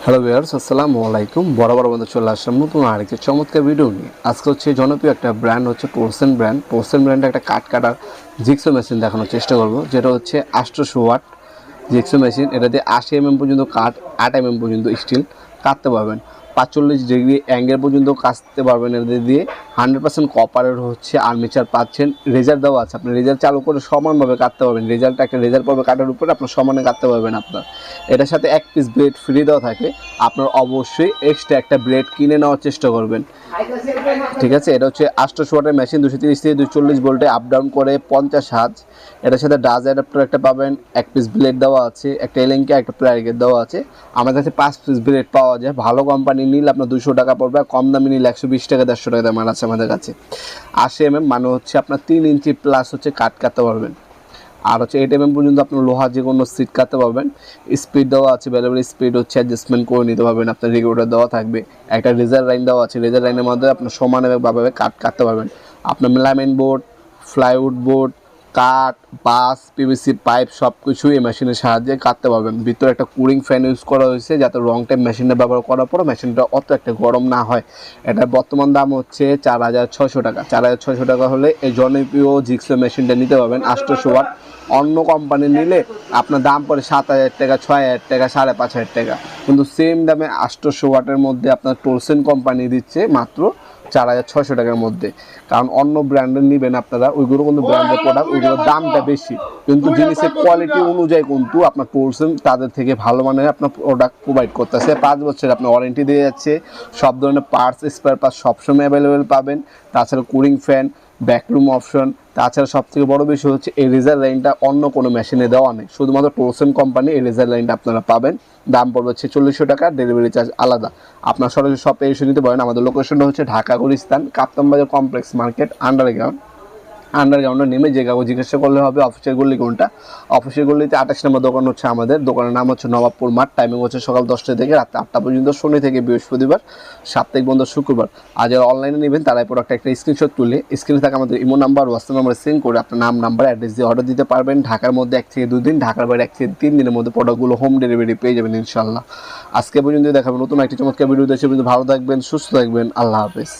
Hello viewers, আসসালামু আলাইকুম। বরাবর বন্ধু চলে আসলাম নতুন আরেকটি চমৎকার ভিডিও নিয়ে। আজকে হচ্ছে জনপ্রিয় একটা ব্র্যান্ড হচ্ছে পোরসেন ব্র্যান্ড। পোরসেন ব্র্যান্ডের একটা কাঠ কাটার জিক্সো মেশিন দেখানোর চেষ্টা করব, যেটা হচ্ছে 800 ওয়াট জিক্সো মেশিন। এটা দিয়ে 80 পর্যন্ত কাঠ, 8 পর্যন্ত স্টিল কাটতে পারবেন। 45 ডিগ্রি অ্যাঙ্গেল পর্যন্ত কাটতে পারবেন এটা দিয়ে। 100% কপারের হচ্ছে আর্মেচার পাচ্ছেন। রেজার দেওয়া আছে, আপনি রেজার চালু করে সমানভাবে কাটতে পারবেন। রেজারটা একটা রেজার পাবে কাটার উপরে, আপনার সমানে কাটতে পারবেন আপনার। এটার সাথে এক পিস ব্লেড ফ্রি দেওয়া থাকে। আপনার অবশ্যই এক্সট্রা একটা ব্লেড কিনে নেওয়ার চেষ্টা করবেন, ঠিক আছে। এটা হচ্ছে 800 ওয়াটের মেশিন, 230 থেকে 240 ভোল্টে আপ ডাউন করে 50 হার্জ। এটার সাথে ডাজ অ্যাডাপ্টার একটা পাবেন, এক পিস ব্লেড দেওয়া আছে, একটা এলেঙ্কে একটা প্লাইগেট দেওয়া আছে। আমাদের কাছে 5 পিস ব্লেড পাওয়া যায়। ভালো কোম্পানি নিলে আপনার 200 টাকা পড়বে, কম দামি নিলে 120 টাকা 150 টাকা দাম আছে আমাদের কাছে। 80 মানে হচ্ছে আপনার 3 ইঞ্চি প্লাস হচ্ছে কাট কাটতে পারবেন। আর হচ্ছে 8 পর্যন্ত আপনার লোহার যে কোনো সিট কাটতে পারবেন। স্পিড দেওয়া আছে, ভ্যারিয়েবল স্পিড হচ্ছে অ্যাডজাস্টমেন্ট করে নিতে পারবেন। আপনার রেগুলেটর দেওয়া থাকবে, একটা রেজার লাইন দেওয়া আছে। রেজার লাইনের মধ্যে আপনার সমানভাবে কাটতে পারবেন। আপনার মেলামাইন বোর্ড, ফ্লাইউড বোর্ড, কাঠ, বাস, পিভিসি পাইপ সব কিছুই এই মেশিনের সাহায্যে কাটতে পারবেন। ভিতরে একটা কুলিং ফ্যান ইউজ করা হয়েছে, যাতে লং টাইম মেশিনটা ব্যবহার করার পর মেশিনটা অত একটা গরম না হয়। এটার বর্তমান দাম হচ্ছে 4600 টাকা। 4600 টাকা হলে এই জনপ্রিয় জিক্সো মেশিনটা নিতে পারবেন 800 ওয়াট। অন্য কোম্পানি নিলে আপনার দাম পড়ে 7000 টাকা, 6000 টাকা, 5500 টাকা। কিন্তু সেম দামে 800 ওয়াটের মধ্যে আপনার টোরসেন কোম্পানি দিচ্ছে মাত্র 4600 টাকার মধ্যে। কারণ অন্য ব্র্যান্ডের নেবেন আপনারা, ওইগুলো কিন্তু ব্র্যান্ডের প্রোডাক্ট, ওইগুলোর দামটা বেশি, কিন্তু জিনিসের কোয়ালিটি অনুযায়ী কিন্তু আপনার টোরসেন তাদের থেকে ভালো মানের আপনার প্রোডাক্ট প্রোভাইড করতেছে। 5 বছর আপনার ওয়ারেন্টি দিয়ে যাচ্ছে। সব ধরনের পার্টস, স্পেয়ার পার্টস সবসময় অ্যাভেলেবেল পাবেন। তাছাড়া কুলিং ফ্যান, ব্যাকরুম অপশন। তাছাড়া সবথেকে বড় বিষয় হচ্ছে এই রেজার লাইনটা অন্য কোনো মেশিনে দেওয়া নেই, শুধুমাত্র টোরসেন কোম্পানি এই রেজার লাইনটা আপনারা পাবেন। দাম পড়বে 4600 টাকা, ডেলিভারি চার্জ আলাদা। আপনার সরাসরি শপে এসে নিতে পারেন। আমাদের লোকেশনটা হচ্ছে ঢাকা গুলিস্তান, কাপ্তান বাজার কমপ্লেক্স মার্কেট, আন্ডারগ্রাউন্ডে নেমে যে কাগজ জিজ্ঞাসা করলে হবে অফিসের গল্লি কোনটা। অফিসের গল্লিতে 28 নম্বর দোকান হচ্ছে আমাদের। দোকানের নাম হচ্ছে নবাবপুর মাঠ। টাইমিং হচ্ছে সকাল 10টা থেকে রাত 8টা পর্যন্ত, শনি থেকে বৃহস্পতিবার, সাপ্তাহিক বন্ধ শুক্রবার। আর যারা অনলাইনে নেবেন তারা প্রোডাক্ট একটা স্ক্রিনশট তুলে স্ক্রিনে থাকে আমাদের imo number, WhatsApp number send করে আপনার নাম, নাম্বার, অ্যাড্রেস দিয়ে অর্ডার দিতে পারবেন। ঢাকার মধ্যে 1 থেকে 2 দিন, ঢাকার বাইরে 1 থেকে 3 দিনের মধ্যে প্রোডাক্টগুলো হোম ডেলিভারি পেয়ে যাবেন ইনশাল্লাহ। আজকে পর্যন্ত দেখাবেন নতুন একটি চমৎকার ভিডিও। দেশে ভালো থাকবেন, সুস্থ থাকবেন। আল্লাহ হাফেজ।